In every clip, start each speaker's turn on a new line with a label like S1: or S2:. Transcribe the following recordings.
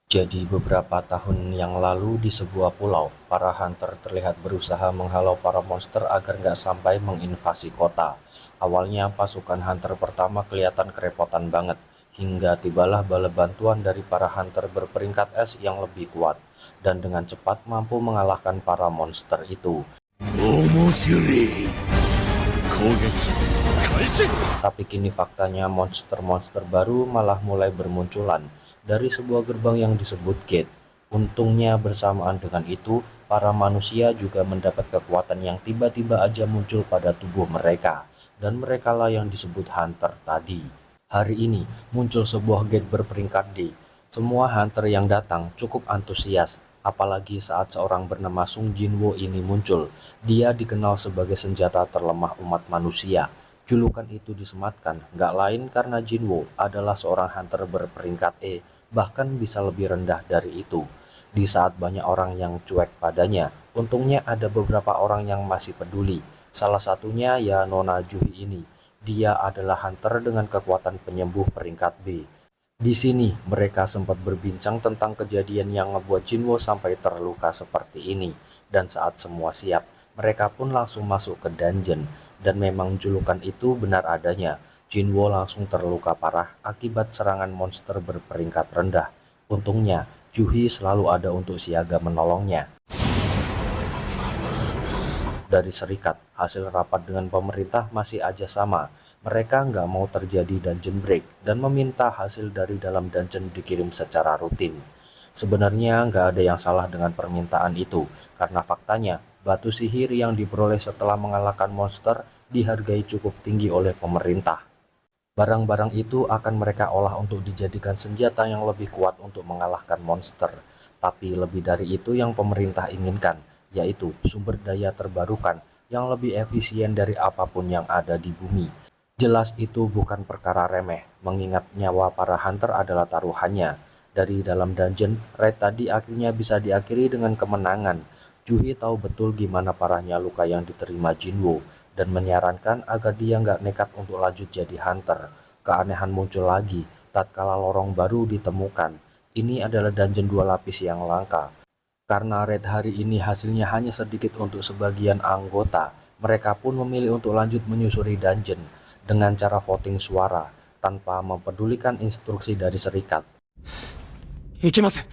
S1: Jadi beberapa tahun yang lalu di sebuah pulau, para hunter terlihat berusaha menghalau para monster agar nggak sampai menginvasi kota. Awalnya pasukan hunter pertama kelihatan kerepotan banget, hingga tibalah bala bantuan dari para hunter berperingkat es yang lebih kuat, dan dengan cepat mampu mengalahkan para monster itu.
S2: 面白い攻撃開始
S1: Tapi kini faktanya monster-monster baru malah mulai bermunculan dari sebuah gerbang yang disebut gate. Untungnya bersamaan dengan itu, para manusia juga mendapat kekuatan yang tiba-tiba aja muncul pada tubuh mereka. Dan merekalah yang disebut hunter tadi. Hari ini muncul sebuah gate berperingkat D. Semua hunter yang datang cukup antusias. Apalagi saat seorang bernama Sung Jinwo ini muncul. Dia dikenal sebagai senjata terlemah umat manusia. Julukan itu disematkan nggak lain karena Jinwo adalah seorang hunter berperingkat E, bahkan bisa lebih rendah dari itu. Di saat banyak orang yang cuek padanya, untungnya ada beberapa orang yang masih peduli. Salah satunya ya Nona Juhi ini. Dia adalah hunter dengan kekuatan penyembuh peringkat B. Di sini mereka sempat berbincang tentang kejadian yang ngebuat Jinwo sampai terluka seperti ini. Dan saat semua siap, mereka pun langsung masuk ke dungeon. Dan memang julukan itu benar adanya. Jinwo langsung terluka parah akibat serangan monster berperingkat rendah. Untungnya, Juhi selalu ada untuk siaga menolongnya. Dari serikat, hasil rapat dengan pemerintah masih aja sama. Mereka nggak mau terjadi dungeon break dan meminta hasil dari dalam dungeon dikirim secara rutin. Sebenarnya nggak ada yang salah dengan permintaan itu, karena faktanya batu sihir yang diperoleh setelah mengalahkan monster dihargai cukup tinggi oleh pemerintah. Barang-barang itu akan mereka olah untuk dijadikan senjata yang lebih kuat untuk mengalahkan monster. Tapi lebih dari itu yang pemerintah inginkan, yaitu sumber daya terbarukan yang lebih efisien dari apapun yang ada di bumi. Jelas itu bukan perkara remeh, mengingat nyawa para hunter adalah taruhannya. Dari dalam dungeon, raid tadi akhirnya bisa diakhiri dengan kemenangan. Juhi tahu betul gimana parahnya luka yang diterima Jinwo, dan menyarankan agar dia nggak nekat untuk lanjut jadi hunter. Keanehan muncul lagi, tatkala lorong baru ditemukan. Ini adalah dungeon 2 lapis yang langka. Karena raid hari ini hasilnya hanya sedikit untuk sebagian anggota, mereka pun memilih untuk lanjut menyusuri dungeon dengan cara voting suara, tanpa mempedulikan instruksi dari serikat.
S2: いけません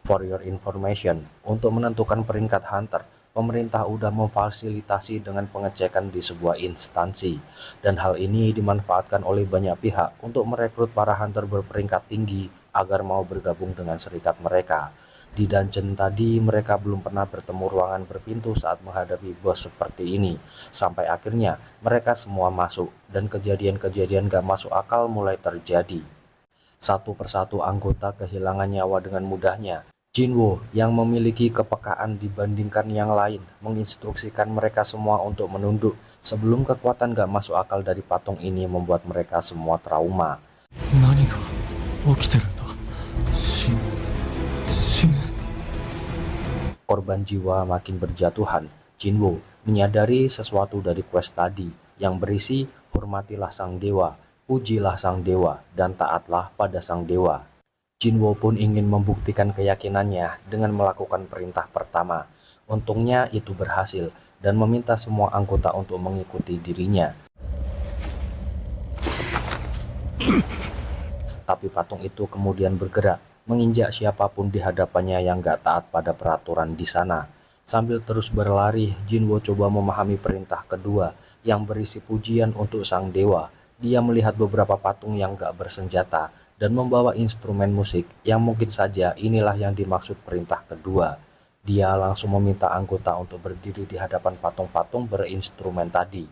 S1: For your information, untuk menentukan peringkat hunter, pemerintah udah memfasilitasi dengan pengecekan di sebuah instansi. Dan hal ini dimanfaatkan oleh banyak pihak untuk merekrut para hunter berperingkat tinggi agar mau bergabung dengan serikat mereka. Di dungeon tadi mereka belum pernah bertemu ruangan berpintu saat menghadapi bos seperti ini. Sampai akhirnya mereka semua masuk dan kejadian-kejadian gak masuk akal mulai terjadi. Satu persatu anggota kehilangan nyawa dengan mudahnya. Jinwo yang memiliki kepekaan dibandingkan yang lain menginstruksikan mereka semua untuk menunduk sebelum kekuatan gak masuk akal dari patung ini membuat mereka semua trauma.
S2: 何が起きてるんだ死ぬ死ぬ
S1: Korban jiwa makin berjatuhan. Jinwo menyadari sesuatu dari quest tadi yang berisi hormatilah sang dewa, pujilah sang dewa, dan taatlah pada sang dewa. Jinwo pun ingin membuktikan keyakinannya dengan melakukan perintah pertama. Untungnya itu berhasil dan meminta semua anggota untuk mengikuti dirinya. Tapi patung itu kemudian bergerak, menginjak siapapun di hadapannya yang gak taat pada peraturan di sana. Sambil terus berlari, Jinwo coba memahami perintah kedua yang berisi pujian untuk sang dewa. Dia melihat beberapa patung yang gak bersenjata dan membawa instrumen musik yang mungkin saja inilah yang dimaksud perintah kedua. Dia langsung meminta anggota untuk berdiri di hadapan patung-patung berinstrumen tadi.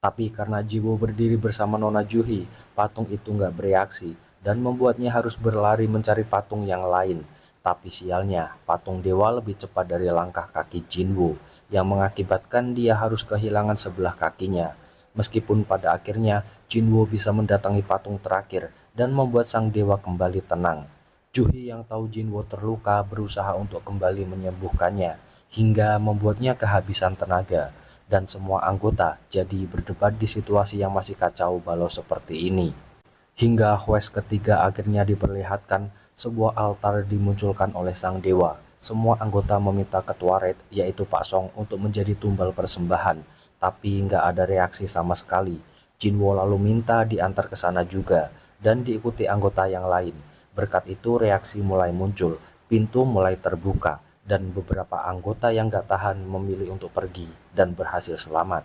S1: Tapi karena Jiwo berdiri bersama Nona Juhi, patung itu nggak bereaksi dan membuatnya harus berlari mencari patung yang lain. Tapi sialnya, patung dewa lebih cepat dari langkah kaki Jinwo yang mengakibatkan dia harus kehilangan sebelah kakinya. Meskipun pada akhirnya Jinwo bisa mendatangi patung terakhir dan membuat sang dewa kembali tenang. Juhi yang tahu Jinwo terluka berusaha untuk kembali menyembuhkannya hingga membuatnya kehabisan tenaga. Dan semua anggota jadi berdebat di situasi yang masih kacau balau seperti ini. Hingga quest ketiga akhirnya diperlihatkan sebuah altar dimunculkan oleh sang dewa. Semua anggota meminta ketua raid, yaitu Pak Song, untuk menjadi tumbal persembahan, tapi nggak ada reaksi sama sekali. Jinwo lalu minta diantar ke sana juga, dan diikuti anggota yang lain. Berkat itu reaksi mulai muncul, pintu mulai terbuka, dan beberapa anggota yang nggak tahan memilih untuk pergi dan berhasil selamat.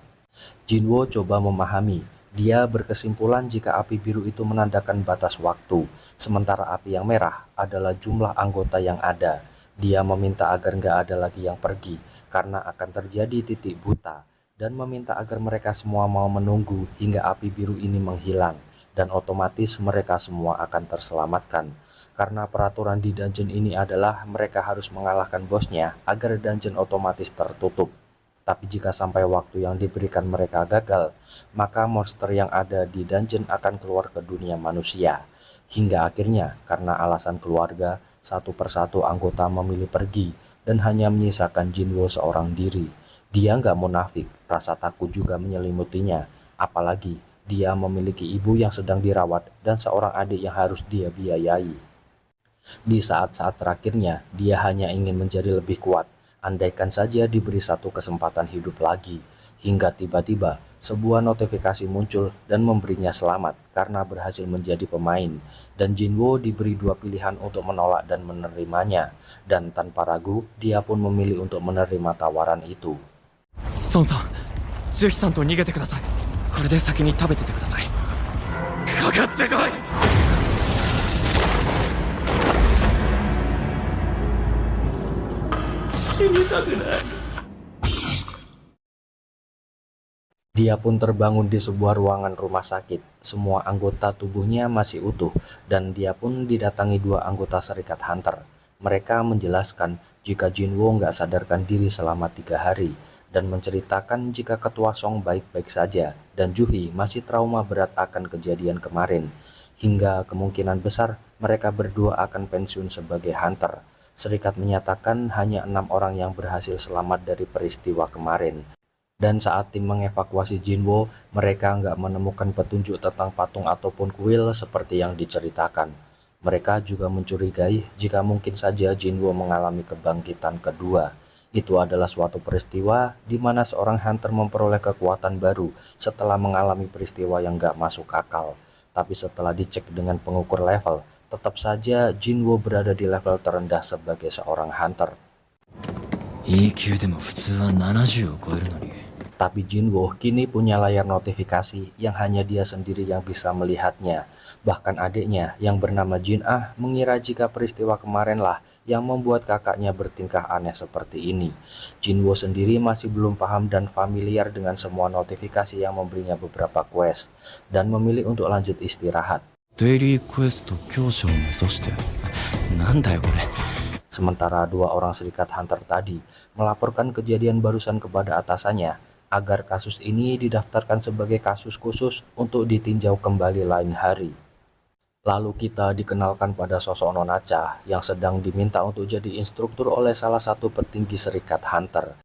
S1: Jinwo coba memahami. Dia berkesimpulan jika api biru itu menandakan batas waktu, sementara api yang merah adalah jumlah anggota yang ada. Dia meminta agar nggak ada lagi yang pergi, karena akan terjadi titik buta, dan meminta agar mereka semua mau menunggu hingga api biru ini menghilang, dan otomatis mereka semua akan terselamatkan. Karena peraturan di dungeon ini adalah mereka harus mengalahkan bosnya agar dungeon otomatis tertutup. Tapi jika sampai waktu yang diberikan mereka gagal, maka monster yang ada di dungeon akan keluar ke dunia manusia. Hingga akhirnya, karena alasan keluarga, satu persatu anggota memilih pergi dan hanya menyisakan Jinwo seorang diri. Dia nggak munafik, rasa takut juga menyelimutinya. Apalagi, dia memiliki ibu yang sedang dirawat dan seorang adik yang harus dia biayai. Di saat-saat terakhirnya, dia hanya ingin menjadi lebih kuat. Andaikan saja diberi satu kesempatan hidup lagi, hingga tiba-tiba sebuah notifikasi muncul dan memberinya selamat karena berhasil menjadi pemain, dan Jinwo diberi dua pilihan untuk menolak dan menerimanya, dan tanpa ragu dia pun memilih untuk menerima tawaran itu.
S2: 孫さん、ジュヒさんと逃げてください。これで先に食べててください。かかってこい。死にたくない。
S1: Dia pun terbangun di sebuah ruangan rumah sakit. Semua anggota tubuhnya masih utuh, dan dia pun didatangi dua anggota serikat Hunter. Mereka menjelaskan jika Jinwo nggak sadarkan diri selama 3 hari, dan menceritakan jika ketua Song baik-baik saja, dan Juhi masih trauma berat akan kejadian kemarin. Hingga kemungkinan besar mereka berdua akan pensiun sebagai Hunter. Serikat menyatakan hanya 6 orang yang berhasil selamat dari peristiwa kemarin. Dan saat tim mengevakuasi Jinwo, mereka nggak menemukan petunjuk tentang patung ataupun kuil seperti yang diceritakan. Mereka juga mencurigai jika mungkin saja Jinwo mengalami kebangkitan kedua. Itu adalah suatu peristiwa di mana seorang hunter memperoleh kekuatan baru setelah mengalami peristiwa yang nggak masuk akal. Tapi setelah dicek dengan pengukur level, tetap saja Jinwo berada di level terendah sebagai seorang hunter.
S2: EQ でも普通は70を超えるのに。
S1: Tapi Jinwo kini punya layar notifikasi yang hanya dia sendiri yang bisa melihatnya. Bahkan adiknya yang bernama Jin Ah mengira jika peristiwa kemarinlah yang membuat kakaknya bertingkah aneh seperti ini. Jinwo sendiri masih belum paham dan familiar dengan semua notifikasi yang memberinya beberapa quest, dan memilih untuk lanjut istirahat.
S2: デイリークエスト強者を目指して。なんだよこれ。
S1: Sementara dua orang serikat hunter tadi melaporkan kejadian barusan kepada atasannya agar kasus ini didaftarkan sebagai kasus khusus untuk ditinjau kembali lain hari. Lalu kita dikenalkan pada sosok Nonacha yang sedang diminta untuk jadi instruktur oleh salah satu petinggi serikat hunter.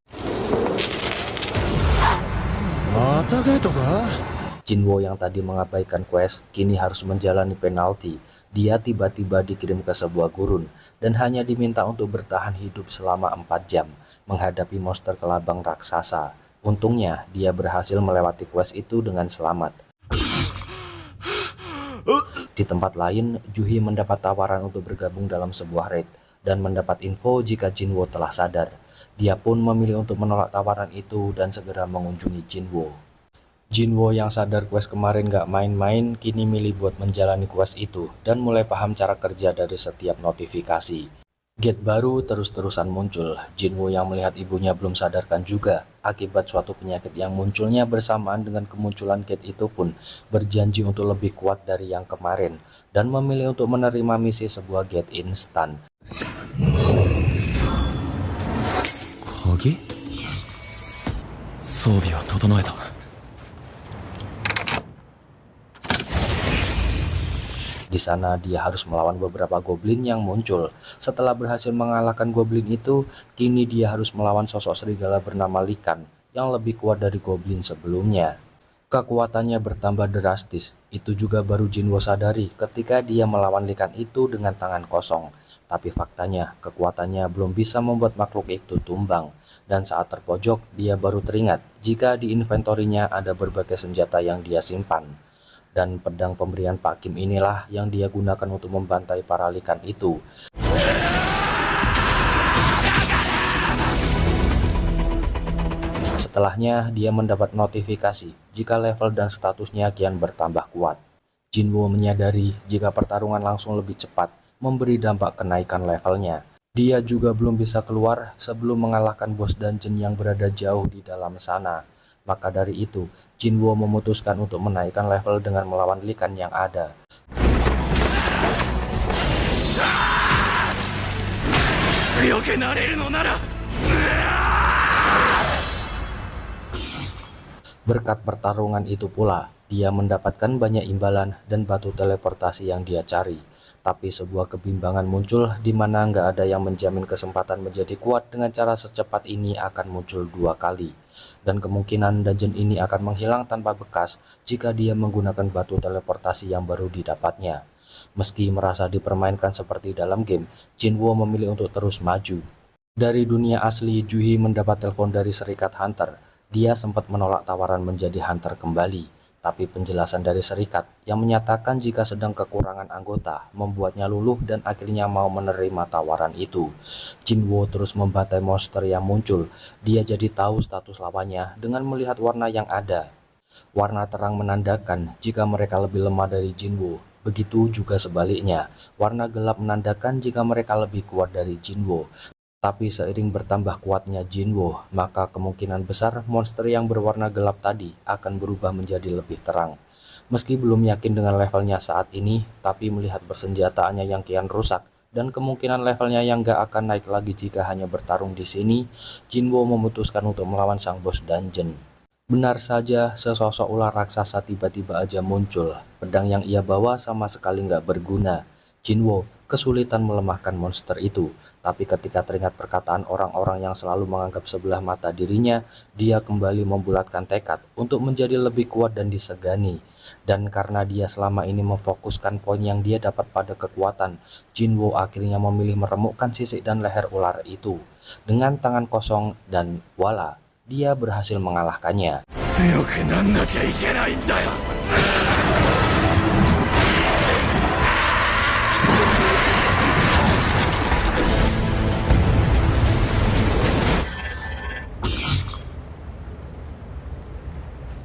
S1: Jinwo yang tadi mengabaikan quest kini harus menjalani penalti. Dia tiba-tiba dikirim ke sebuah gurun dan hanya diminta untuk bertahan hidup selama 4 jam menghadapi monster kelabang raksasa. Untungnya dia berhasil melewati quest itu dengan selamat. Di tempat lain, Juhi mendapat tawaran untuk bergabung dalam sebuah raid dan mendapat info jika Jinwo telah sadar. Dia pun memilih untuk menolak tawaran itu dan segera mengunjungi Jinwo. Jinwo yang sadar quest kemarin gak main-main kini milih buat menjalani quest itu dan mulai paham cara kerja dari setiap notifikasi. Gate baru terus-terusan muncul. Jinwo yang melihat ibunya belum sadarkan juga akibat suatu penyakit yang munculnya bersamaan dengan kemunculan gate itu pun berjanji untuk lebih kuat dari yang kemarin dan memilih untuk menerima misi sebuah gate instan.
S2: 鍵？装備は整えた。
S1: Di sana dia harus melawan beberapa goblin yang muncul. Setelah berhasil mengalahkan goblin itu, kini dia harus melawan sosok serigala bernama Likan yang lebih kuat dari goblin sebelumnya. Kekuatannya bertambah drastis. Itu juga baru Jinwo sadari ketika dia melawan Likan itu dengan tangan kosong. Tapi faktanya, kekuatannya belum bisa membuat makhluk itu tumbang. Dan saat terpojok, dia baru teringat jika di inventorinya ada berbagai senjata yang dia simpan. Dan pedang pemberian Pak Kim inilah yang dia gunakan untuk membantai para Likan itu. Setelahnya, dia mendapat notifikasi jika level dan statusnya kian bertambah kuat. Jinwo menyadari jika pertarungan langsung lebih cepat memberi dampak kenaikan levelnya. Dia juga belum bisa keluar sebelum mengalahkan bos dungeon yang berada jauh di dalam sana. Maka dari itu, Jinwo memutuskan untuk menaikkan level dengan melawan Likan yang ada. Berkat pertarungan itu pula, dia mendapatkan banyak imbalan dan batu teleportasi yang dia cari. Tapi sebuah kebimbangan muncul di mana nggak ada yang menjamin kesempatan menjadi kuat dengan cara secepat ini akan muncul 2 kali. Dan kemungkinan dungeon ini akan menghilang tanpa bekas jika dia menggunakan batu teleportasi yang baru didapatnya. Meski merasa dipermainkan seperti dalam game, Jinwo memilih untuk terus maju. Dari dunia asli, Juhi mendapat telepon dari Serikat Hunter. Dia sempat menolak tawaran menjadi hunter kembali, tapi penjelasan dari serikat yang menyatakan jika sedang kekurangan anggota membuatnya luluh dan akhirnya mau menerima tawaran itu. Jinwo terus membantai monster yang muncul. Dia jadi tahu status lawannya dengan melihat warna yang ada. Warna terang menandakan jika mereka lebih lemah dari Jinwo. Begitu juga sebaliknya, warna gelap menandakan jika mereka lebih kuat dari Jinwo. Tapi seiring bertambah kuatnya Jinwo, maka kemungkinan besar monster yang berwarna gelap tadi akan berubah menjadi lebih terang. Meski belum yakin dengan levelnya saat ini, tapi melihat persenjataannya yang kian rusak dan kemungkinan levelnya yang gak akan naik lagi jika hanya bertarung di sini, Jinwo memutuskan untuk melawan sang bos dungeon. Benar saja, sesosok ular raksasa tiba-tiba aja muncul. Pedang yang ia bawa sama sekali gak berguna. Jinwo kesulitan melemahkan monster itu, tapi ketika teringat perkataan orang-orang yang selalu menganggap sebelah mata dirinya, dia kembali membulatkan tekad untuk menjadi lebih kuat dan disegani. Dan karena dia selama ini memfokuskan poin yang dia dapat pada kekuatan, Jinwo akhirnya memilih meremukkan sisik dan leher ular itu. Dengan tangan kosong dan voila, dia berhasil mengalahkannya.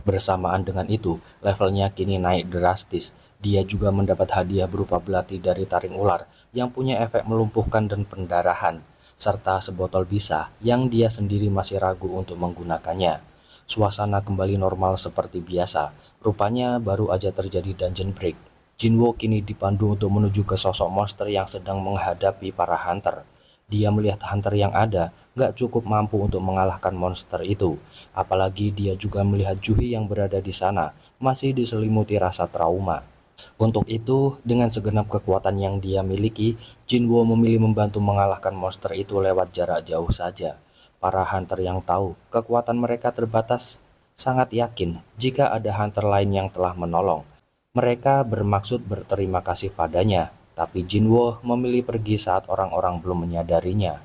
S1: Bersamaan dengan itu, levelnya kini naik drastis. Dia juga mendapat hadiah berupa belati dari taring ular yang punya efek melumpuhkan dan pendarahan, serta sebotol bisa yang dia sendiri masih ragu untuk menggunakannya. Suasana kembali normal seperti biasa. Rupanya baru aja terjadi dungeon break. Jinwo kini dipandu untuk menuju ke sosok monster yang sedang menghadapi para hunter. Dia melihat hunter yang ada gak cukup mampu untuk mengalahkan monster itu. Apalagi dia juga melihat Juhi yang berada di sana masih diselimuti rasa trauma. Untuk itu, dengan segenap kekuatan yang dia miliki, Jinwo memilih membantu mengalahkan monster itu lewat jarak jauh saja. Para hunter yang tahu kekuatan mereka terbatas sangat yakin jika ada hunter lain yang telah menolong. Mereka bermaksud berterima kasih padanya. Tapi Jinwo memilih pergi saat orang-orang belum menyadarinya.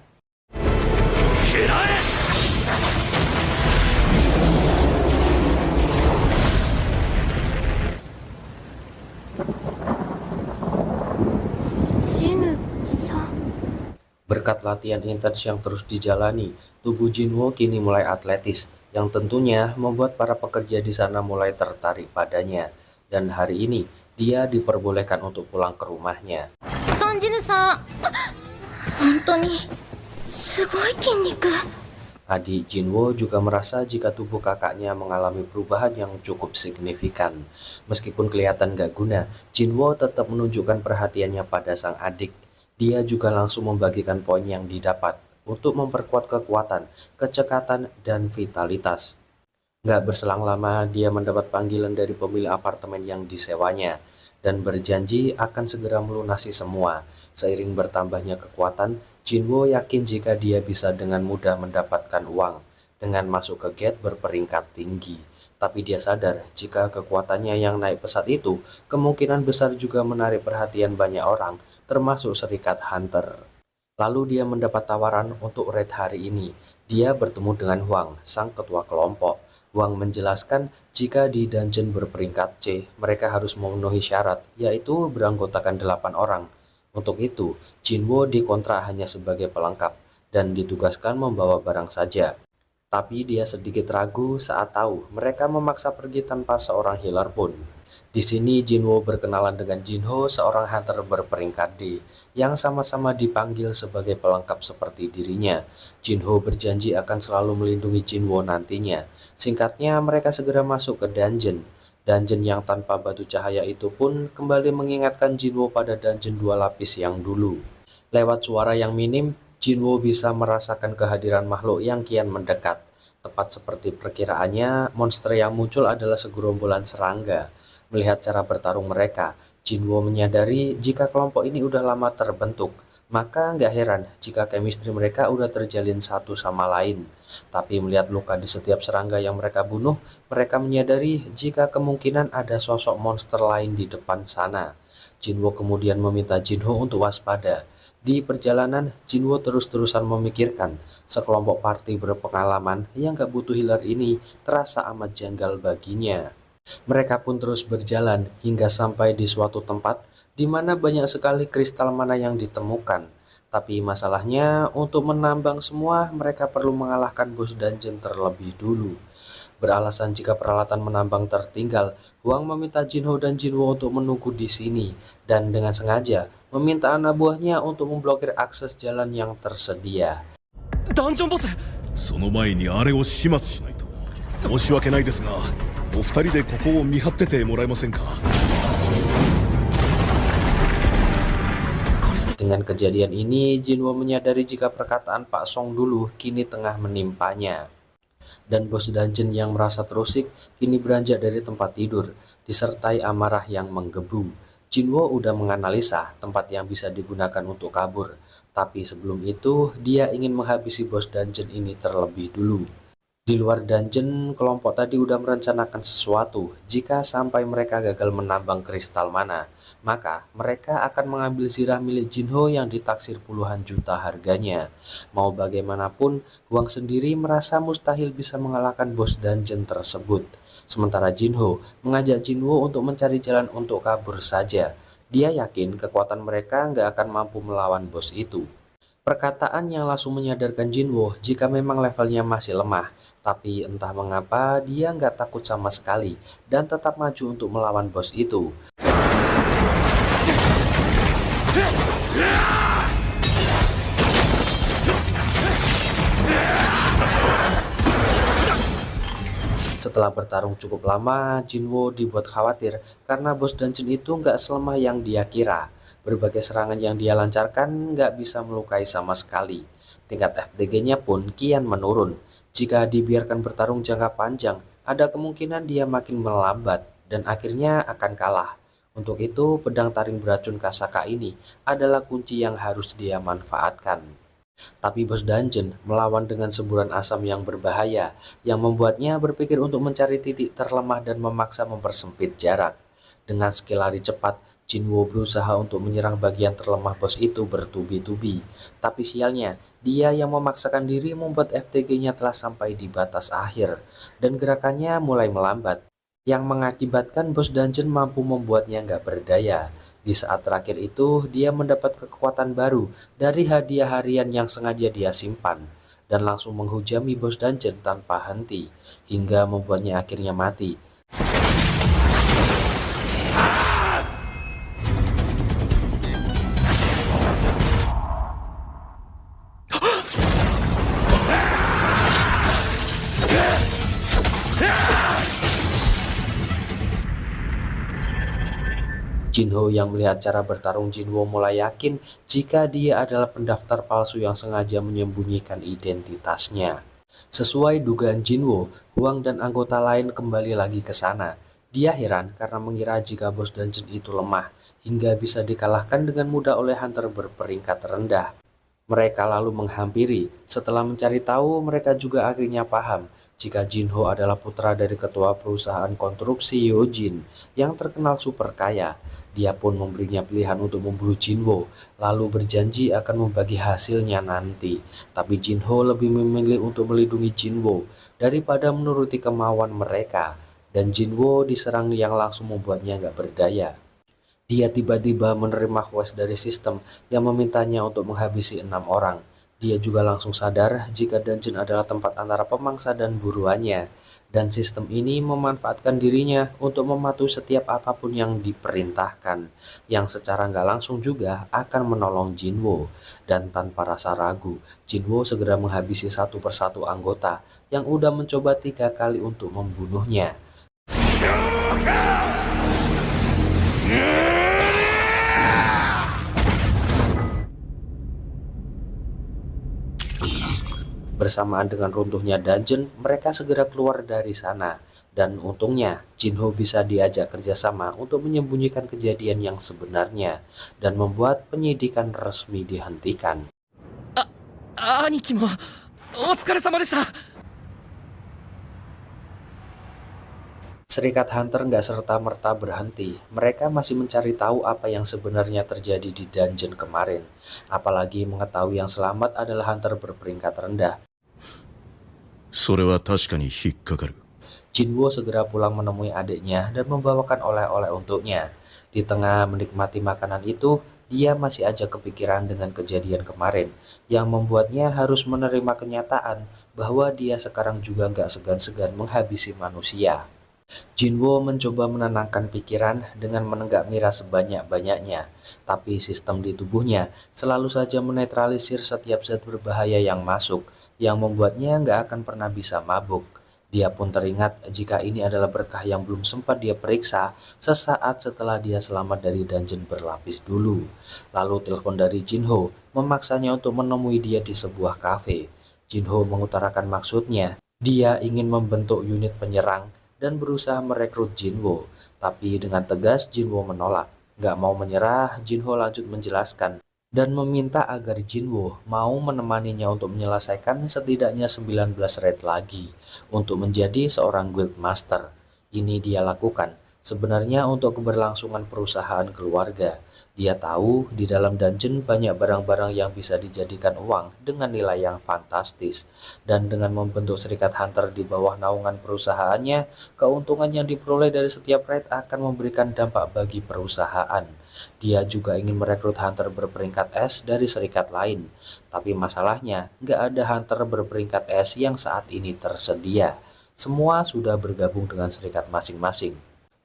S1: Berkat latihan intens yang terus dijalani, tubuh Jinwo kini mulai atletis, yang tentunya membuat para pekerja di sana mulai tertarik padanya. Dan hari ini, dia diperbolehkan untuk pulang ke rumahnya. Adik Jinwo juga merasa jika tubuh kakaknya mengalami perubahan yang cukup signifikan. Meskipun kelihatan gak guna, Jinwo tetap menunjukkan perhatiannya pada sang adik. Dia juga langsung membagikan poin yang didapat untuk memperkuat kekuatan, kecekatan, dan vitalitas. Gak berselang lama, dia mendapat panggilan dari pemilik apartemen yang disewanya dan berjanji akan segera melunasi semua. Seiring bertambahnya kekuatan, Jinwo yakin jika dia bisa dengan mudah mendapatkan uang dengan masuk ke gate berperingkat tinggi. Tapi dia sadar jika kekuatannya yang naik pesat itu kemungkinan besar juga menarik perhatian banyak orang, termasuk serikat Hunter. Lalu dia mendapat tawaran untuk raid hari ini. Dia bertemu dengan Huang, sang ketua kelompok. Huang menjelaskan jika di dungeon berperingkat C, mereka harus memenuhi syarat, yaitu beranggotakan 8 orang. Untuk itu, Jinwo dikontrak hanya sebagai pelengkap dan ditugaskan membawa barang saja. Tapi dia sedikit ragu saat tahu mereka memaksa pergi tanpa seorang healer pun. Di sini Jinwo berkenalan dengan Jinho, seorang hunter berperingkat D, yang sama-sama dipanggil sebagai pelengkap seperti dirinya. Jinho berjanji akan selalu melindungi Jinwo nantinya. Singkatnya, mereka segera masuk ke dungeon. Dungeon yang tanpa batu cahaya itu pun kembali mengingatkan Jinwo pada dungeon 2 lapis yang dulu. Lewat suara yang minim, Jinwo bisa merasakan kehadiran makhluk yang kian mendekat. Tepat seperti perkiraannya, monster yang muncul adalah segerombolan serangga. Melihat cara bertarung mereka, Jinwo menyadari jika kelompok ini udah lama terbentuk. Maka nggak heran jika chemistry mereka udah terjalin satu sama lain. Tapi melihat luka di setiap serangga yang mereka bunuh, mereka menyadari jika kemungkinan ada sosok monster lain di depan sana. Jinwo kemudian meminta Jinho untuk waspada. Di perjalanan, Jinwo terus-terusan memikirkan sekelompok party berpengalaman yang gak butuh healer ini terasa amat janggal baginya. Mereka pun terus berjalan hingga sampai di suatu tempat di mana banyak sekali kristal mana yang ditemukan. Tapi masalahnya untuk menambang semua mereka perlu mengalahkan bos dungeon terlebih dulu. Beralasan jika peralatan menambang tertinggal, Huang meminta Jinho dan Jinwo untuk menunggu di sini dan dengan sengaja meminta anak buahnya untuk memblokir akses jalan yang tersedia.
S2: ダンジョンボス
S3: その前にあれを始末しないと。申し訳ないですが、お二人でここを見張っててもらえませんか。
S1: Dengan kejadian ini, Jinwo menyadari jika perkataan Pak Song dulu kini tengah menimpanya. Dan bos dungeon yang merasa terusik kini beranjak dari tempat tidur, disertai amarah yang menggebu. Jinwo udah menganalisa tempat yang bisa digunakan untuk kabur. Tapi sebelum itu, dia ingin menghabisi bos dungeon ini terlebih dulu. Di luar dungeon, kelompok tadi udah merencanakan sesuatu. Jika sampai mereka gagal menambang kristal mana, maka mereka akan mengambil zirah milik Jinho yang ditaksir puluhan juta harganya. Mau bagaimanapun, Huang sendiri merasa mustahil bisa mengalahkan bos dungeon tersebut. Sementara Jinho mengajak Jinwo untuk mencari jalan untuk kabur saja. Dia yakin kekuatan mereka nggak akan mampu melawan bos itu. Perkataan yang langsung menyadarkan Jinwo jika memang levelnya masih lemah. Tapi entah mengapa dia nggak takut sama sekali dan tetap maju untuk melawan bos itu. Setelah bertarung cukup lama, Jinwo dibuat khawatir karena bos dungeon itu nggak selemah yang dia kira. Berbagai serangan yang dia lancarkan nggak bisa melukai sama sekali. Tingkat FTG-nya pun kian menurun. Jika dibiarkan bertarung jangka panjang, ada kemungkinan dia makin melambat dan akhirnya akan kalah. Untuk itu, pedang taring beracun Kasaka ini adalah kunci yang harus dia manfaatkan. Tapi bos dungeon melawan dengan semburan asam yang berbahaya, yang membuatnya berpikir untuk mencari titik terlemah dan memaksa mempersempit jarak. Dengan skill lari cepat, Jinwo berusaha untuk menyerang bagian terlemah bos itu bertubi-tubi. Tapi sialnya, dia yang memaksakan diri membuat FTG-nya telah sampai di batas akhir, dan gerakannya mulai melambat, yang mengakibatkan bos dungeon mampu membuatnya nggak berdaya. Di saat terakhir itu, dia mendapat kekuatan baru dari hadiah harian yang sengaja dia simpan, dan langsung menghujami bos dungeon tanpa henti, hingga membuatnya akhirnya mati. Jinho yang melihat cara bertarung Jinwo mulai yakin jika dia adalah pendaftar palsu yang sengaja menyembunyikan identitasnya. Sesuai dugaan Jinwo, Huang dan anggota lain kembali lagi ke sana. Dia heran karena mengira jika bos dungeon itu lemah, hingga bisa dikalahkan dengan mudah oleh hunter berperingkat rendah. Mereka lalu menghampiri. Setelah mencari tahu, mereka juga akhirnya paham jika Jinho adalah putra dari ketua perusahaan konstruksi Yojin yang terkenal super kaya. Dia pun memberinya pilihan untuk membunuh Jinwo, lalu berjanji akan membagi hasilnya nanti. Tapi Jinho lebih memilih untuk melindungi Jinwo daripada menuruti kemauan mereka. Dan Jinwo diserang yang langsung membuatnya nggak berdaya. Dia tiba-tiba menerima quest dari sistem yang memintanya untuk menghabisi 6 orang. Dia juga langsung sadar jika dungeon adalah tempat antara pemangsa dan buruannya. Dan sistem ini memanfaatkan dirinya untuk mematuhi setiap apapun yang diperintahkan, yang secara nggak langsung juga akan menolong Jinwo. Dan tanpa rasa ragu, Jinwo segera menghabisi satu persatu anggota yang udah mencoba 3 kali untuk membunuhnya. Bersamaan dengan runtuhnya dungeon, mereka segera keluar dari sana. Dan untungnya, Jinho bisa diajak kerjasama untuk menyembunyikan kejadian yang sebenarnya dan membuat penyidikan resmi dihentikan.
S2: 兄貴もお疲れ様でした。
S1: Serikat Hunter nggak serta-merta berhenti. Mereka masih mencari tahu apa yang sebenarnya terjadi di dungeon kemarin. Apalagi mengetahui yang selamat adalah Hunter berperingkat rendah.
S3: それは確かに引っかかる。
S1: Jinwo segera pulang menemui adiknya dan membawakan oleh-oleh untuknya. Di tengah menikmati makanan itu, dia masih aja kepikiran dengan kejadian kemarin yang membuatnya harus menerima kenyataan bahwa dia sekarang juga nggak segan-segan menghabisi manusia. Jinwo mencoba menenangkan pikiran dengan menenggak miras sebanyak-banyaknya, tapi sistem di tubuhnya selalu saja menetralisir setiap zat berbahaya yang masuk, yang membuatnya nggak akan pernah bisa mabuk. Dia pun teringat jika ini adalah berkah yang belum sempat dia periksa sesaat setelah dia selamat dari dungeon berlapis dulu. Lalu telepon dari Jinho memaksanya untuk menemui dia di sebuah kafe. Jinho mengutarakan maksudnya, dia ingin membentuk unit penyerang dan berusaha merekrut Jinwo. Tapi dengan tegas Jinwo menolak. Gak mau menyerah, Jinho lanjut menjelaskan dan meminta agar Jinwo mau menemaninya untuk menyelesaikan setidaknya 19 raid lagi untuk menjadi seorang guild master. Ini dia lakukan sebenarnya untuk keberlangsungan perusahaan keluarga. Dia tahu di dalam dungeon banyak barang-barang yang bisa dijadikan uang dengan nilai yang fantastis. Dan dengan membentuk serikat hunter di bawah naungan perusahaannya, keuntungan yang diperoleh dari setiap raid akan memberikan dampak bagi perusahaan. Dia juga ingin merekrut hunter berperingkat S dari serikat lain. Tapi masalahnya, nggak ada hunter berperingkat S yang saat ini tersedia. Semua sudah bergabung dengan serikat masing-masing.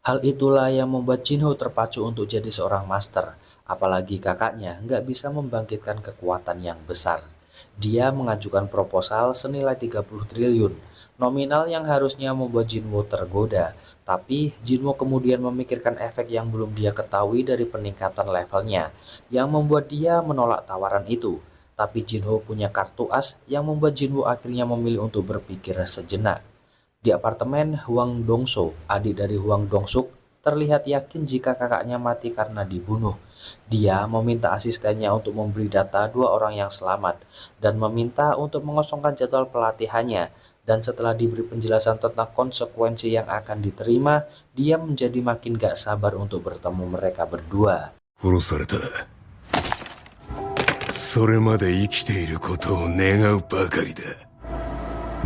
S1: Hal itulah yang membuat Jinho terpacu untuk jadi seorang master, apalagi kakaknya nggak bisa membangkitkan kekuatan yang besar. Dia mengajukan proposal senilai 30 triliun, nominal yang harusnya membuat Jinho tergoda, tapi Jinho kemudian memikirkan efek yang belum dia ketahui dari peningkatan levelnya, yang membuat dia menolak tawaran itu. Tapi Jinho punya kartu as yang membuat Jinho akhirnya memilih untuk berpikir sejenak. Di apartemen, Hwang Dongso, adik dari Hwang Dongsuk, terlihat yakin jika kakaknya mati karena dibunuh. Dia meminta asistennya untuk memberi data 2 orang yang selamat dan meminta untuk mengosongkan jadwal pelatihannya. Dan setelah diberi penjelasan tentang konsekuensi yang akan diterima, dia menjadi makin gak sabar untuk bertemu mereka berdua.
S3: 殺された。それまで生きていることを願うばかりだ。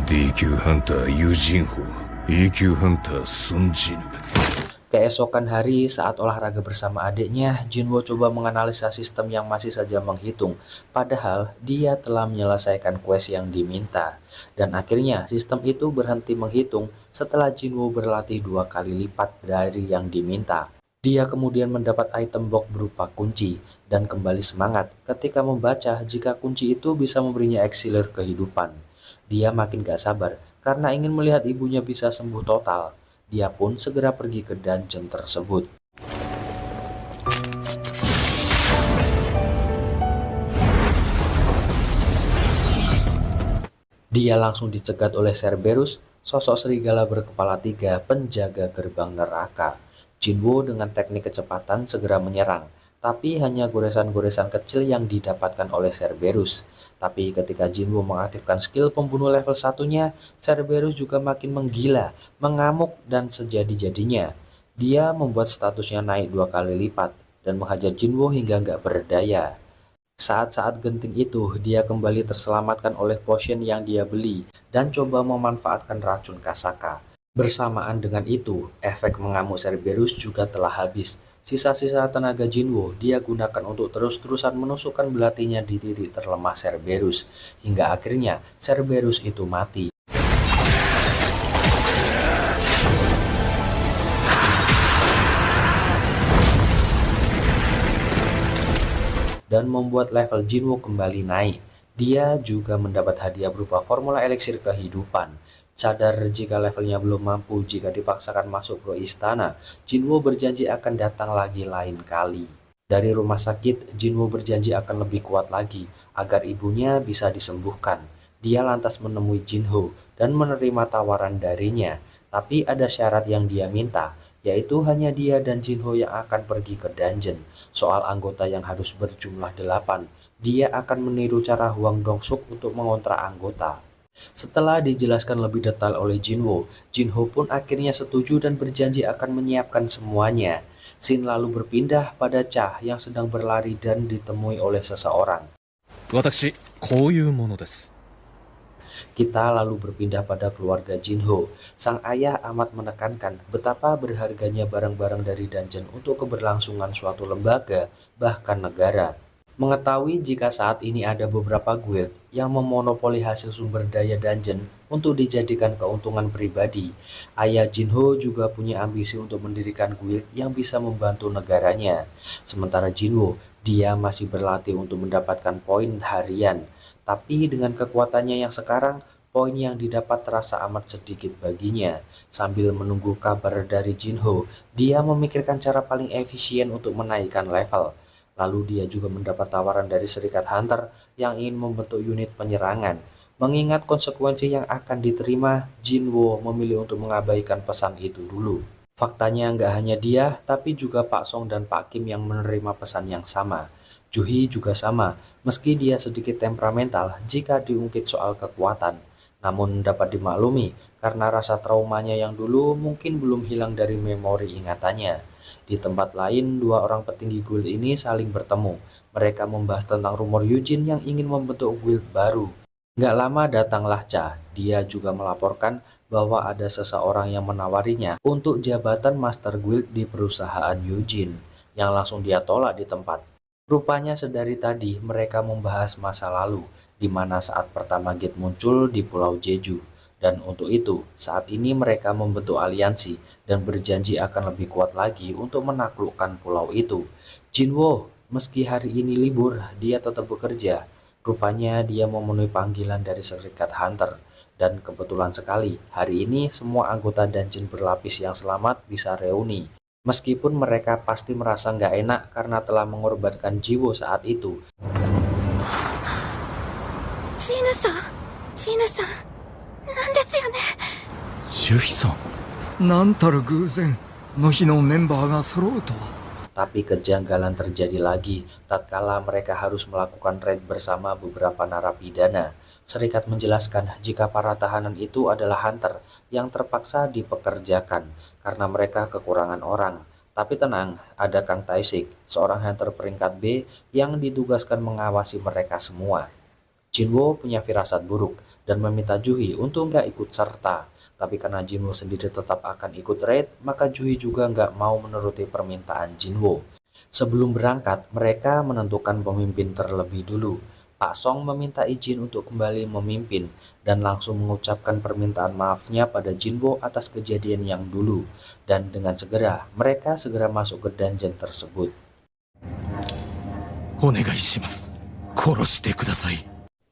S3: D 級ハンターユジンホ、E 級ハンターソンジヌ。
S1: Keesokan hari saat olahraga bersama adiknya, Jinwo coba menganalisa sistem yang masih saja menghitung, padahal dia telah menyelesaikan quest yang diminta. Dan akhirnya sistem itu berhenti menghitung setelah Jinwo berlatih 2 kali lipat dari yang diminta. Dia kemudian mendapat item box berupa kunci dan kembali semangat ketika membaca jika kunci itu bisa memberinya eksilir kehidupan. Dia makin gak sabar karena ingin melihat ibunya bisa sembuh total. Dia pun segera pergi ke dungeon tersebut. Dia langsung dicegat oleh Cerberus, sosok serigala berkepala 3 penjaga gerbang neraka. Jinwo dengan teknik kecepatan segera menyerang, tapi hanya goresan-goresan kecil yang didapatkan oleh Cerberus. Tapi ketika Jinwoo mengaktifkan skill pembunuh level 1-nya, Cerberus juga makin menggila, mengamuk, dan sejadi-jadinya. Dia membuat statusnya naik 2 kali lipat dan menghajar Jinwoo hingga nggak berdaya. Saat-saat genting itu, dia kembali terselamatkan oleh potion yang dia beli dan coba memanfaatkan racun Kasaka. Bersamaan dengan itu, efek mengamuk Cerberus juga telah habis. Sisa-sisa tenaga Jinwoo dia gunakan untuk terus-terusan menusukkan belatinya di titik terlemah Cerberus, hingga akhirnya Cerberus itu mati. Dan membuat level Jinwoo kembali naik. Dia juga mendapat hadiah berupa formula eliksir kehidupan. Sadar jika levelnya belum mampu jika dipaksakan masuk ke istana, Jinwoo berjanji akan datang lagi lain kali. Dari rumah sakit, Jinwoo berjanji akan lebih kuat lagi agar ibunya bisa disembuhkan. Dia lantas menemui Jinho dan menerima tawaran darinya, tapi ada syarat yang dia minta, yaitu hanya dia dan Jinho yang akan pergi ke dungeon. Soal anggota yang harus berjumlah 8, dia akan meniru cara Hwang Dong-suk untuk mengontrak anggota. Setelah dijelaskan lebih detail oleh Jinwoo, Jinho pun akhirnya setuju dan berjanji akan menyiapkan semuanya. Scene lalu berpindah pada Cha yang sedang berlari dan ditemui oleh seseorang.
S2: 私こういうものです。
S1: Kita lalu berpindah pada keluarga Jinho. Sang ayah amat menekankan betapa berharganya barang-barang dari dungeon untuk keberlangsungan suatu lembaga, bahkan negara. Mengetahui jika saat ini ada beberapa guild yang memonopoli hasil sumber daya dungeon untuk dijadikan keuntungan pribadi, ayah Jinho juga punya ambisi untuk mendirikan guild yang bisa membantu negaranya. Sementara Jinwoo, dia masih berlatih untuk mendapatkan poin harian. Tapi dengan kekuatannya yang sekarang, poin yang didapat terasa amat sedikit baginya. Sambil menunggu kabar dari Jinho, dia memikirkan cara paling efisien untuk menaikkan level. Lalu dia juga mendapat tawaran dari Serikat Hunter yang ingin membentuk unit penyerangan. Mengingat konsekuensi yang akan diterima, Jinwoo memilih untuk mengabaikan pesan itu dulu. Faktanya nggak hanya dia, tapi juga Pak Song dan Pak Kim yang menerima pesan yang sama. Juhi juga sama, meski dia sedikit temperamental jika diungkit soal kekuatan. Namun dapat dimaklumi karena rasa traumanya yang dulu mungkin belum hilang dari memori ingatannya. Di tempat lain, 2 orang petinggi guild ini saling bertemu. Mereka membahas tentang rumor Eugene yang ingin membentuk guild baru. Nggak lama datanglah Cha. Dia juga melaporkan bahwa ada seseorang yang menawarinya untuk jabatan Master Guild di perusahaan Eugene, yang langsung dia tolak di tempat. Rupanya sedari tadi mereka membahas masa lalu, di mana saat pertama Gate muncul di Pulau Jeju. Dan untuk itu, saat ini mereka membentuk aliansi dan berjanji akan lebih kuat lagi untuk menaklukkan pulau itu. Jinwoo, meski hari ini libur, dia tetap bekerja. Rupanya dia memenuhi panggilan dari Serikat Hunter. Dan kebetulan sekali, hari ini semua anggota dungeon berlapis yang selamat bisa reuni. Meskipun mereka pasti merasa nggak enak karena telah mengorbankan Jiwo saat itu.
S4: ジヌさん、ジヌさん、なんですよね。
S2: ユヒさん、なんたる偶然の日のメンバーが揃うとは。
S1: Tapi kejanggalan terjadi lagi tatkala mereka harus melakukan raid bersama beberapa narapidana. Serikat menjelaskan jika para tahanan itu adalah hunter yang terpaksa dipekerjakan karena mereka kekurangan orang. Tapi tenang, ada Kang Taisik, seorang hunter peringkat B yang ditugaskan mengawasi mereka semua. Jinwoo punya firasat buruk dan meminta Juhi untuk nggak ikut serta. Tapi karena Jinwoo sendiri tetap akan ikut raid, maka Juhi juga nggak mau menuruti permintaan Jinwoo. Sebelum berangkat, mereka menentukan pemimpin terlebih dulu. Pak Song meminta izin untuk kembali memimpin dan langsung mengucapkan permintaan maafnya pada Jinwoo atas kejadian yang dulu. Dan dengan segera, mereka segera masuk ke dungeon tersebut.
S2: お願いします。殺してください。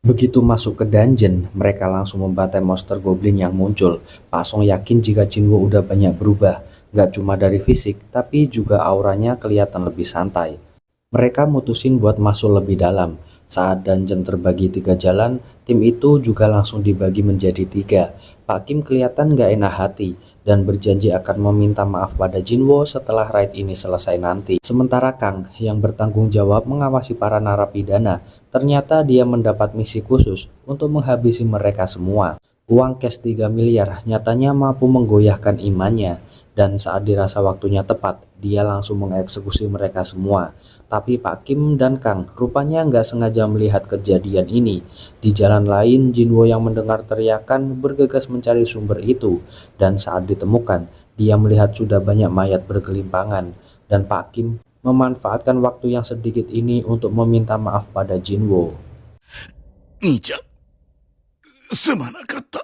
S1: Begitu masuk ke dungeon, mereka langsung membantai monster goblin yang muncul. Pak Song yakin jika Jinwoo udah banyak berubah, nggak cuma dari fisik, tapi juga auranya kelihatan lebih santai. Mereka mutusin buat masuk lebih dalam. Saat dungeon terbagi 3 jalan, tim itu juga langsung dibagi menjadi 3. Pak Kim kelihatan gak enak hati dan berjanji akan meminta maaf pada Jinwo setelah raid ini selesai nanti. Sementara Kang yang bertanggung jawab mengawasi para narapidana, ternyata dia mendapat misi khusus untuk menghabisi mereka semua. Uang cash 3 miliar nyatanya mampu menggoyahkan imannya, dan saat dirasa waktunya tepat, dia langsung mengeksekusi mereka semua. Tapi Pak Kim dan Kang rupanya nggak sengaja melihat kejadian ini. Di jalan lain, Jinwo yang mendengar teriakan bergegas mencari sumber itu, dan saat ditemukan, dia melihat sudah banyak mayat bergelimpangan, dan Pak Kim memanfaatkan waktu yang sedikit ini untuk meminta maaf pada Jinwo.
S3: 兄ちゃん、すまなかった。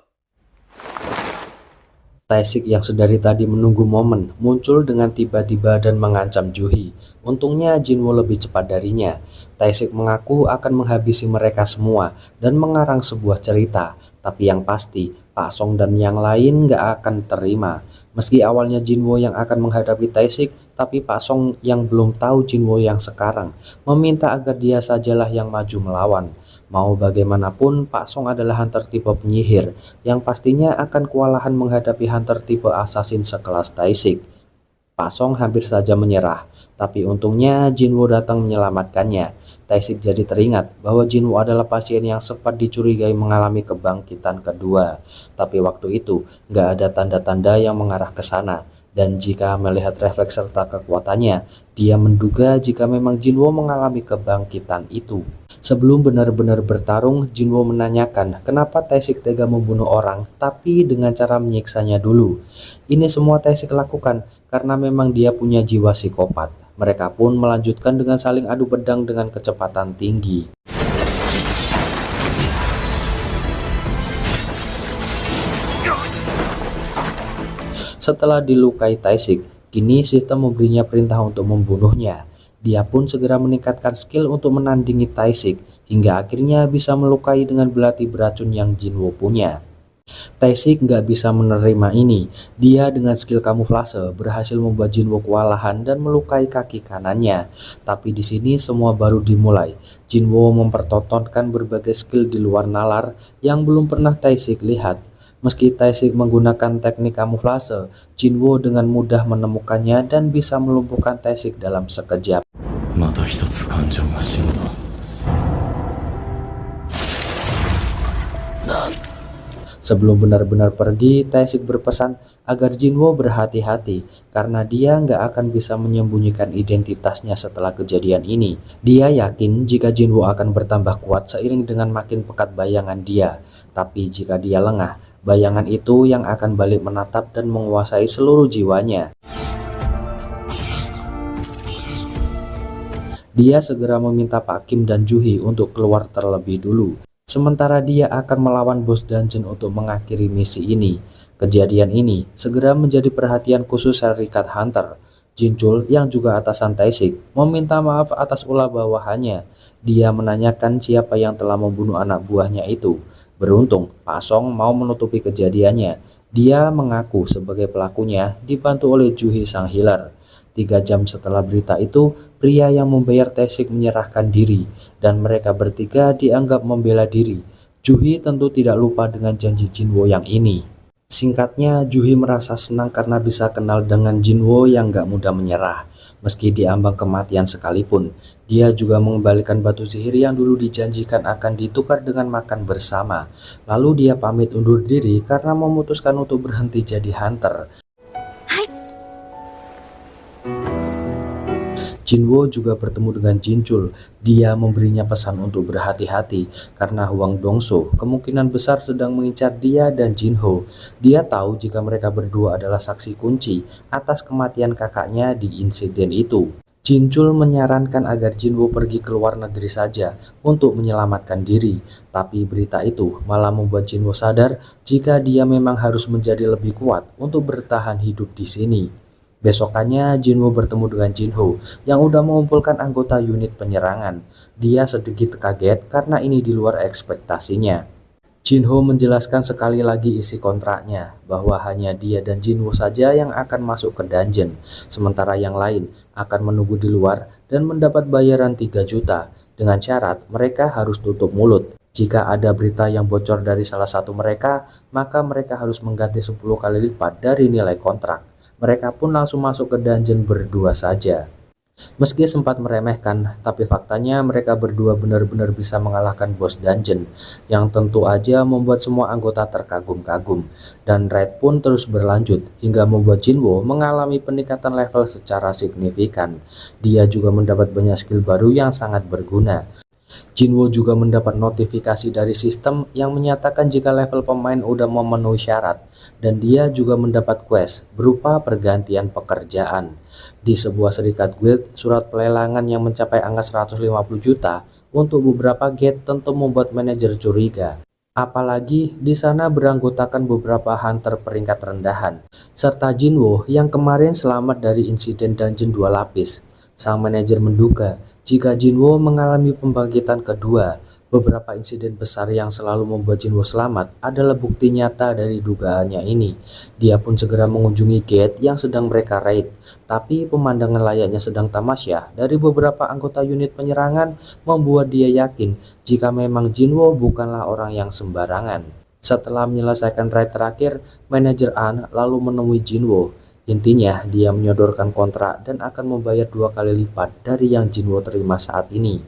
S1: Tae-sik yang sedari tadi menunggu momen muncul dengan tiba-tiba dan mengancam Juhi. Untungnya Jinwo lebih cepat darinya. Tae-sik mengaku akan menghabisi mereka semua dan mengarang sebuah cerita. Tapi yang pasti Pak Song dan yang lain gak akan terima. Meski awalnya Jinwo yang akan menghadapi Tae-sik, tapi Pak Song yang belum tahu Jinwo yang sekarang meminta agar dia sajalah yang maju melawan. Mau bagaimanapun, Pak Song adalah hunter tipe penyihir yang pastinya akan kewalahan menghadapi hunter tipe assassin sekelas Tae-sik. Pak Song hampir saja menyerah, tapi untungnya Jinwo datang menyelamatkannya. Tae-sik jadi teringat bahwa Jinwo adalah pasien yang sempat dicurigai mengalami kebangkitan kedua. Tapi waktu itu nggak ada tanda-tanda yang mengarah ke sana. Dan jika melihat refleks serta kekuatannya, dia menduga jika memang Jinwo mengalami kebangkitan itu. Sebelum benar-benar bertarung, Jinwo menanyakan kenapa Tae-sik tega membunuh orang, tapi dengan cara menyiksanya dulu. Ini semua Tae-sik lakukan karena memang dia punya jiwa psikopat. Mereka pun melanjutkan dengan saling adu pedang dengan kecepatan tinggi. Setelah dilukai Tae-sik, kini sistem memberinya perintah untuk membunuhnya. Dia pun segera meningkatkan skill untuk menandingi Tae-sik, hingga akhirnya bisa melukai dengan belati beracun yang Jinwo punya. Tae-sik nggak bisa menerima ini. Dia dengan skill kamuflase berhasil membuat Jinwo kewalahan dan melukai kaki kanannya. Tapi di sini semua baru dimulai. Jinwo mempertontonkan berbagai skill di luar nalar yang belum pernah Tae-sik lihat. Meski Tae-sik menggunakan teknik kamuflase, Jinwo dengan mudah menemukannya dan bisa melumpuhkan Tae-sik dalam sekejap. Sebelum benar-benar pergi, Tae-sik berpesan agar Jinwo berhati-hati karena dia nggak akan bisa menyembunyikan identitasnya setelah kejadian ini. Dia yakin jika Jinwo akan bertambah kuat seiring dengan makin pekat bayangan dia. Tapi jika dia lengah, bayangan itu yang akan balik menatap dan menguasai seluruh jiwanya. Dia segera meminta Pak Kim dan Juhi untuk keluar terlebih dulu. Sementara dia akan melawan bos dungeon untuk mengakhiri misi ini. Kejadian ini segera menjadi perhatian khusus Serikat Hunter. Jinchul yang juga atasan Tae-sik meminta maaf atas ulah bawahannya. Dia menanyakan siapa yang telah membunuh anak buahnya itu. Beruntung Pak Song mau menutupi kejadiannya. Dia mengaku sebagai pelakunya dibantu oleh Juhi sang healer. 3 jam setelah berita itu, pria yang membayar Tae-sik menyerahkan diri dan mereka bertiga dianggap membela diri. Juhi tentu tidak lupa dengan janji Jinwo yang ini. Singkatnya, Juhi merasa senang karena bisa kenal dengan Jinwo yang gak mudah menyerah. Meski diambang kematian sekalipun, dia juga mengembalikan batu sihir yang dulu dijanjikan akan ditukar dengan makan bersama. Lalu dia pamit undur diri karena memutuskan untuk berhenti jadi hunter. Jinwo juga bertemu dengan Jinchul. Dia memberinya pesan untuk berhati-hati karena Hwang Dongso kemungkinan besar sedang mengincar dia dan Jinho. Dia tahu jika mereka berdua adalah saksi kunci atas kematian kakaknya di insiden itu. Jinchul menyarankan agar Jinwo pergi ke luar negeri saja untuk menyelamatkan diri. Tapi berita itu malah membuat Jinwo sadar jika dia memang harus menjadi lebih kuat untuk bertahan hidup di sini. Besokannya Jinwo bertemu dengan Jinho yang udah mengumpulkan anggota unit penyerangan. Dia sedikit kaget karena ini di luar ekspektasinya. Jinho menjelaskan sekali lagi isi kontraknya bahwa hanya dia dan Jinwo saja yang akan masuk ke dungeon, sementara yang lain akan menunggu di luar dan mendapat bayaran 3 juta dengan syarat mereka harus tutup mulut. Jika ada berita yang bocor dari salah satu mereka, maka mereka harus mengganti 10 kali lipat dari nilai kontrak. Mereka pun langsung masuk ke dungeon berdua saja. Meski sempat meremehkan, tapi faktanya mereka berdua benar-benar bisa mengalahkan bos dungeon, yang tentu aja membuat semua anggota terkagum-kagum. Dan raid pun terus berlanjut, hingga membuat Jinwo mengalami peningkatan level secara signifikan. Dia juga mendapat banyak skill baru yang sangat berguna. Jinwo juga mendapat notifikasi dari sistem yang menyatakan jika level pemain udah memenuhi syarat, dan dia juga mendapat quest berupa pergantian pekerjaan. Di sebuah serikat guild, surat pelelangan yang mencapai angka 150 juta untuk beberapa gate tentu membuat manajer curiga. Apalagi di sana beranggotakan beberapa hunter peringkat rendahan, serta Jinwo yang kemarin selamat dari insiden dungeon 2 lapis. Sang manajer menduga jika Jinwo mengalami pembangkitan kedua. Beberapa insiden besar yang selalu membuat Jinwo selamat adalah bukti nyata dari dugaannya ini. Dia pun segera mengunjungi gate yang sedang mereka raid, tapi pemandangan layaknya sedang tamasya dari beberapa anggota unit penyerangan membuat dia yakin jika memang Jinwo bukanlah orang yang sembarangan. Setelah menyelesaikan raid terakhir, manajer An lalu menemui Jinwo. Intinya, dia menyodorkan kontrak dan akan membayar 2 kali lipat dari yang Jinwo terima saat ini.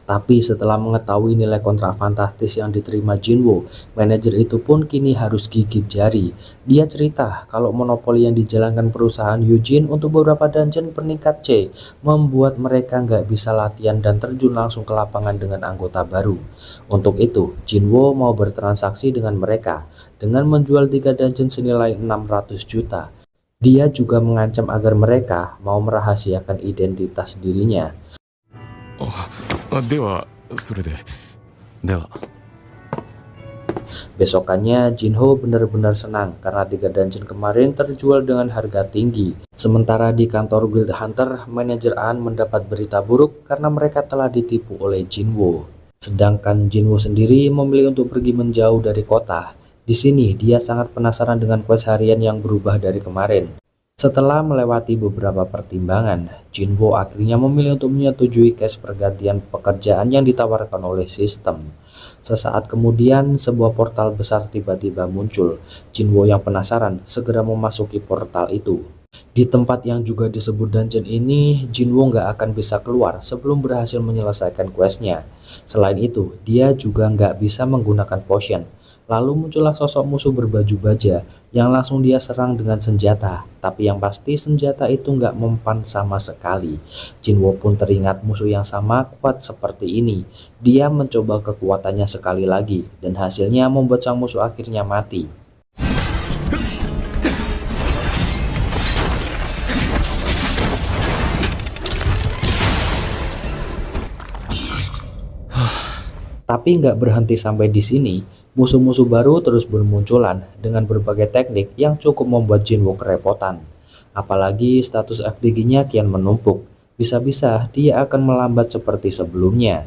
S1: Tapi setelah mengetahui nilai kontrak fantastis yang diterima Jinwo, manajer itu pun kini harus gigit jari. Dia cerita kalau monopoli yang dijalankan perusahaan Eugene untuk beberapa dungeon peningkat C membuat mereka nggak bisa latihan dan terjun langsung ke lapangan dengan anggota baru. Untuk itu, Jinwo mau bertransaksi dengan mereka dengan menjual 3 dungeon senilai 600 juta. Dia juga mengancam agar mereka mau merahasiakan identitas dirinya.
S2: ではそれででは
S1: Besokannya, Jinho benar-benar senang karena 3 dungeon kemarin terjual dengan harga tinggi. Sementara di kantor Guild Hunter, manajer An mendapat berita buruk karena mereka telah ditipu oleh Jinwo. Sedangkan Jinwo sendiri memilih untuk pergi menjauh dari kota. Di sini, dia sangat penasaran dengan quest harian yang berubah dari kemarin. Setelah melewati beberapa pertimbangan, Jinwo akhirnya memilih untuk menyetujui cash pergantian pekerjaan yang ditawarkan oleh sistem. Sesaat kemudian, sebuah portal besar tiba-tiba muncul. Jinwo yang penasaran segera memasuki portal itu. Di tempat yang juga disebut dungeon ini, Jinwo nggak akan bisa keluar sebelum berhasil menyelesaikan questnya. Selain itu, dia juga nggak bisa menggunakan potion. Lalu muncullah sosok musuh berbaju baja yang langsung dia serang dengan senjata. Tapi yang pasti senjata itu nggak mempan sama sekali. Jinwo pun teringat musuh yang sama kuat seperti ini. Dia mencoba kekuatannya sekali lagi dan hasilnya membuat sang musuh akhirnya mati. Tapi nggak berhenti sampai di sini. Musuh-musuh baru terus bermunculan dengan berbagai teknik yang cukup membuat Jinwo kerepotan. Apalagi status FDG-nya kian menumpuk. Bisa-bisa dia akan melambat seperti sebelumnya.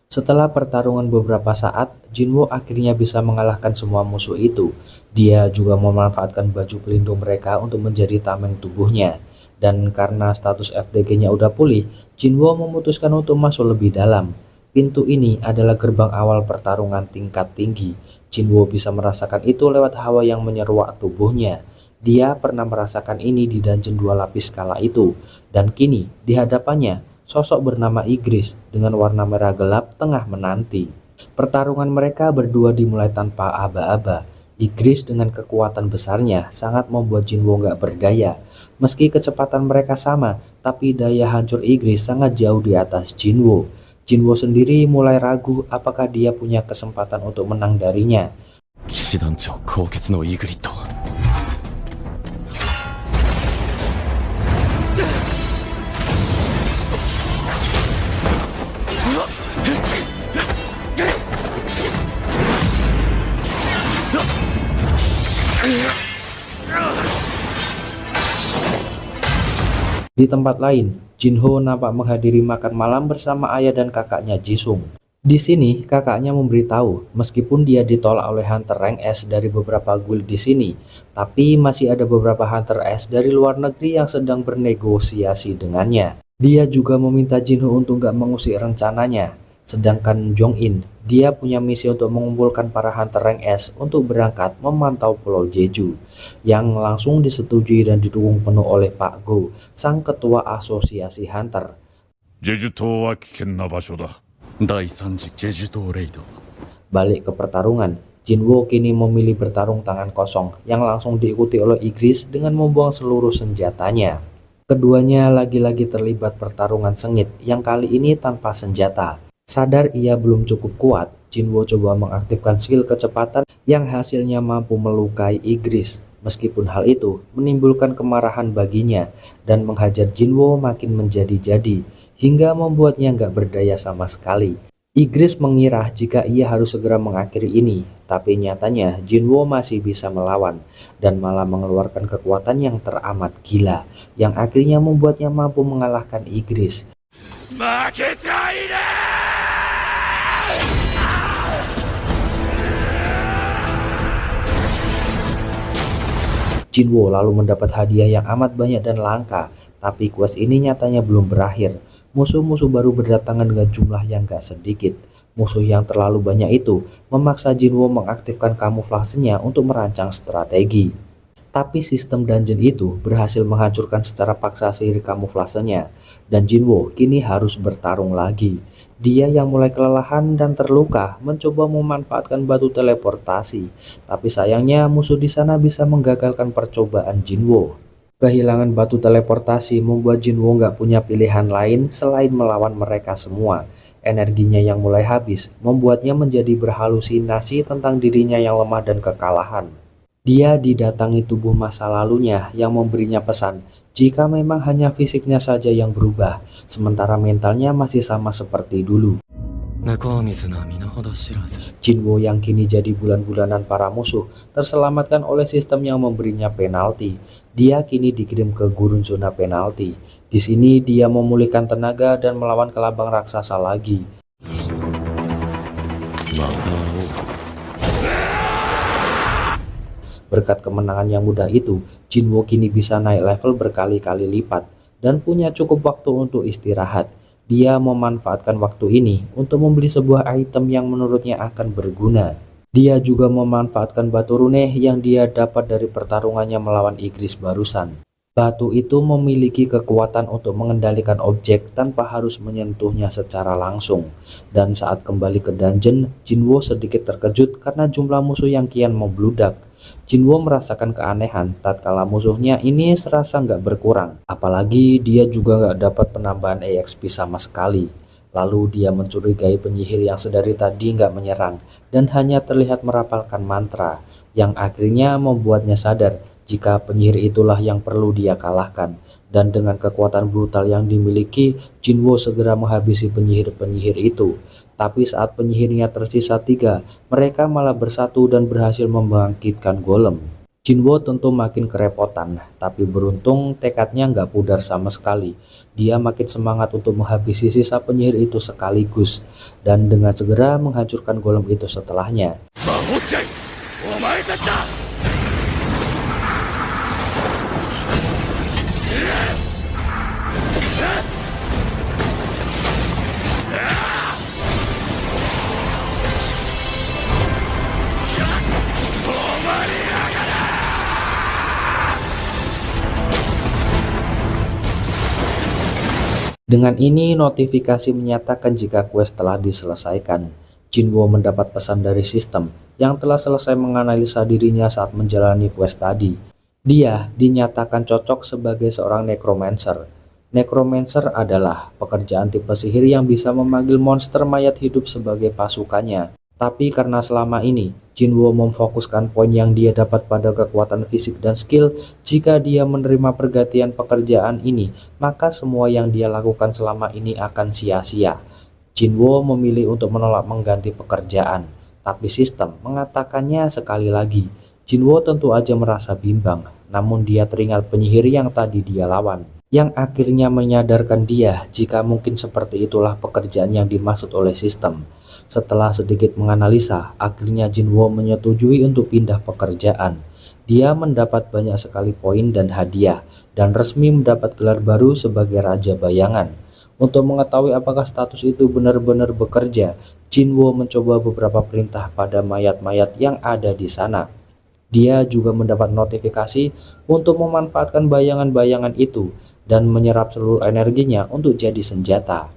S1: Setelah pertarungan beberapa saat, Jinwo akhirnya bisa mengalahkan semua musuh itu. Dia juga memanfaatkan baju pelindung mereka untuk menjadi tameng tubuhnya. Dan karena status FDG-nya udah pulih, Jinwo memutuskan untuk masuk lebih dalam. Pintu ini adalah gerbang awal pertarungan tingkat tinggi. Jinwo bisa merasakan itu lewat hawa yang menyeruak tubuhnya. Dia pernah merasakan ini di dungeon 2 lapis kala itu. Dan kini di hadapannya, sosok bernama Igris dengan warna merah gelap tengah menanti. Pertarungan mereka berdua dimulai tanpa aba-aba. Igris dengan kekuatan besarnya sangat membuat Jinwo nggak berdaya. Meski kecepatan mereka sama, tapi daya hancur Igris sangat jauh di atas Jinwo. Jinwo sendiri mulai ragu apakah dia punya kesempatan untuk menang darinya.
S2: 騎士団長高潔のイグリット
S1: Di tempat lain, Jinho nampak menghadiri makan malam bersama ayah dan kakaknya Jisung. Di sini, kakaknya memberitahu meskipun dia ditolak oleh hunter rank S dari beberapa guild di sini, tapi masih ada beberapa hunter S dari luar negeri yang sedang bernegosiasi dengannya. Dia juga meminta Jinho untuk gak mengusik rencananya. Sedangkan Jong In, dia punya misi untuk mengumpulkan para hunter rank S untuk berangkat memantau Pulau Jeju, yang langsung disetujui dan didukung penuh oleh Pak Go, sang ketua asosiasi hunter.
S3: ジェジュ島は危険な場所だ。
S5: 第3次ジェジュ島レイド。
S1: Balik ke pertarungan, Jinwo kini memilih bertarung tangan kosong yang langsung diikuti oleh Igris dengan membuang seluruh senjatanya. Keduanya lagi-lagi terlibat pertarungan sengit yang kali ini tanpa senjata. Sadar ia belum cukup kuat, Jinwo coba mengaktifkan skill kecepatan yang hasilnya mampu melukai Igris. Meskipun hal itu menimbulkan kemarahan baginya dan menghajar Jinwo makin menjadi-jadi hingga membuatnya nggak berdaya sama sekali. Igris mengira jika ia harus segera mengakhiri ini, tapi nyatanya Jinwo masih bisa melawan dan malah mengeluarkan kekuatan yang teramat gila yang akhirnya membuatnya mampu mengalahkan Igris. Jinwo lalu mendapat hadiah yang amat banyak dan langka, tapi quest ini nyatanya belum berakhir. Musuh-musuh baru berdatangan dengan jumlah yang gak sedikit. Musuh yang terlalu banyak itu memaksa Jinwo mengaktifkan kamuflasenya untuk merancang strategi. Tapi sistem dungeon itu berhasil menghancurkan secara paksa sihir kamuflasenya, dan Jinwo kini harus bertarung lagi. Dia yang mulai kelelahan dan terluka mencoba memanfaatkan batu teleportasi, tapi sayangnya musuh di sana bisa menggagalkan percobaan Jinwo. Kehilangan batu teleportasi membuat Jinwo nggak punya pilihan lain selain melawan mereka semua. Energinya yang mulai habis membuatnya menjadi berhalusinasi tentang dirinya yang lemah dan kekalahan. Dia didatangi tubuh masa lalunya yang memberinya pesan jika memang hanya fisiknya saja yang berubah, sementara mentalnya masih sama seperti dulu. Jinwo yang kini jadi bulan-bulanan para musuh terselamatkan oleh sistem yang memberinya penalti. Dia kini dikirim ke gurun zona penalti. Di sini dia memulihkan tenaga dan melawan kelabang raksasa lagi. Berkat kemenangan yang mudah itu, Jinwo kini bisa naik level berkali-kali lipat dan punya cukup waktu untuk istirahat. Dia memanfaatkan waktu ini untuk membeli sebuah item yang menurutnya akan berguna. Dia juga memanfaatkan batu rune yang dia dapat dari pertarungannya melawan Igris barusan. Batu itu memiliki kekuatan untuk mengendalikan objek tanpa harus menyentuhnya secara langsung. Dan saat kembali ke dungeon, Jinwo sedikit terkejut karena jumlah musuh yang kian membludak. Jinwo merasakan keanehan tatkala musuhnya ini serasa nggak berkurang. Apalagi dia juga nggak dapat penambahan EXP sama sekali. Lalu dia mencurigai penyihir yang sedari tadi nggak menyerang dan hanya terlihat merapalkan mantra, yang akhirnya membuatnya sadar jika penyihir itulah yang perlu dia kalahkan. Dan dengan kekuatan brutal yang dimiliki, Jinwo segera menghabisi penyihir-penyihir itu. Tapi saat penyihirnya tersisa 3, mereka malah bersatu dan berhasil membangkitkan golem. Jinwo tentu makin kerepotan, tapi beruntung tekadnya nggak pudar sama sekali. Dia makin semangat untuk menghabisi sisa penyihir itu sekaligus, dan dengan segera menghancurkan golem itu setelahnya. Dengan ini notifikasi menyatakan jika quest telah diselesaikan. Jinwo mendapat pesan dari sistem yang telah selesai menganalisa dirinya saat menjalani quest tadi. Dia dinyatakan cocok sebagai seorang necromancer. Necromancer adalah pekerjaan tipe sihir yang bisa memanggil monster mayat hidup sebagai pasukannya. Tapi karena selama ini Jinwo memfokuskan poin yang dia dapat pada kekuatan fisik dan skill, jika dia menerima pergantian pekerjaan ini, maka semua yang dia lakukan selama ini akan sia-sia. Jinwo memilih untuk menolak mengganti pekerjaan, tapi sistem mengatakannya sekali lagi. Jinwo tentu aja merasa bimbang, namun dia teringat penyihir yang tadi dia lawan, yang akhirnya menyadarkan dia jika mungkin seperti itulah pekerjaan yang dimaksud oleh sistem. Setelah sedikit menganalisa, akhirnya Jinwo menyetujui untuk pindah pekerjaan. Dia mendapat banyak sekali poin dan hadiah, dan resmi mendapat gelar baru sebagai Raja Bayangan. Untuk mengetahui apakah status itu benar-benar bekerja, Jinwo mencoba beberapa perintah pada mayat-mayat yang ada di sana. Dia juga mendapat notifikasi untuk memanfaatkan bayangan-bayangan itu dan menyerap seluruh energinya untuk jadi senjata.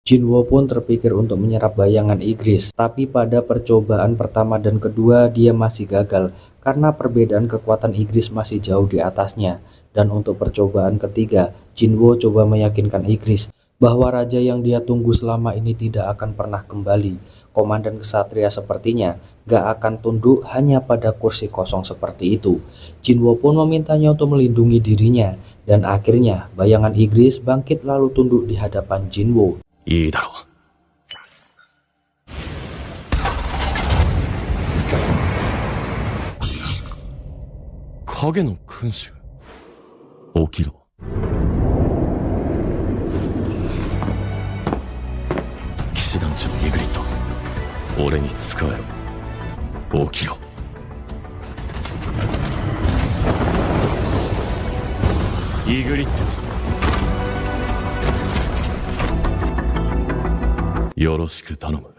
S1: Jinwo pun terpikir untuk menyerap bayangan Igris, tapi pada percobaan pertama dan kedua dia masih gagal karena perbedaan kekuatan Igris masih jauh di atasnya. Dan untuk percobaan ketiga, Jinwo coba meyakinkan Igris bahwa raja yang dia tunggu selama ini tidak akan pernah kembali. Komandan kesatria sepertinya gak akan tunduk hanya pada kursi kosong seperti itu. Jinwo pun memintanya untuk melindungi dirinya, dan akhirnya bayangan Igris bangkit lalu tunduk di hadapan Jinwo.
S3: いいだろ
S5: 影の君主起きろ。騎士団長イグリッド、俺に仕えろ。起きろ。イグリッド、よろしく頼む。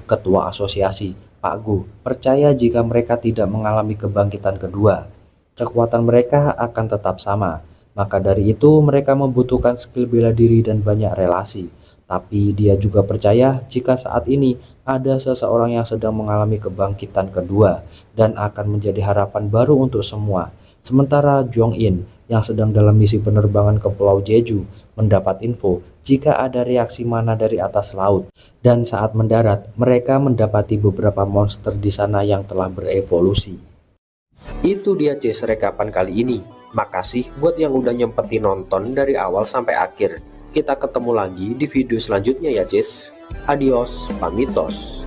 S1: Ketua asosiasi, Pak Gu, percaya jika mereka tidak mengalami kebangkitan kedua, kekuatan mereka akan tetap sama. Maka dari itu mereka membutuhkan skill bela diri dan banyak relasi. Tapi dia juga percaya jika saat ini ada seseorang yang sedang mengalami kebangkitan kedua dan akan menjadi harapan baru untuk semua. Sementara Jong In yang sedang dalam misi penerbangan ke Pulau Jeju mendapat info jika ada reaksi mana dari atas laut, dan saat mendarat mereka mendapati beberapa monster di sana yang telah berevolusi. Itu dia Cis rekapan kali ini. Makasih buat yang udah nyempetin nonton dari awal sampai akhir. Kita ketemu lagi di video selanjutnya ya Cis. Adios, pamitos.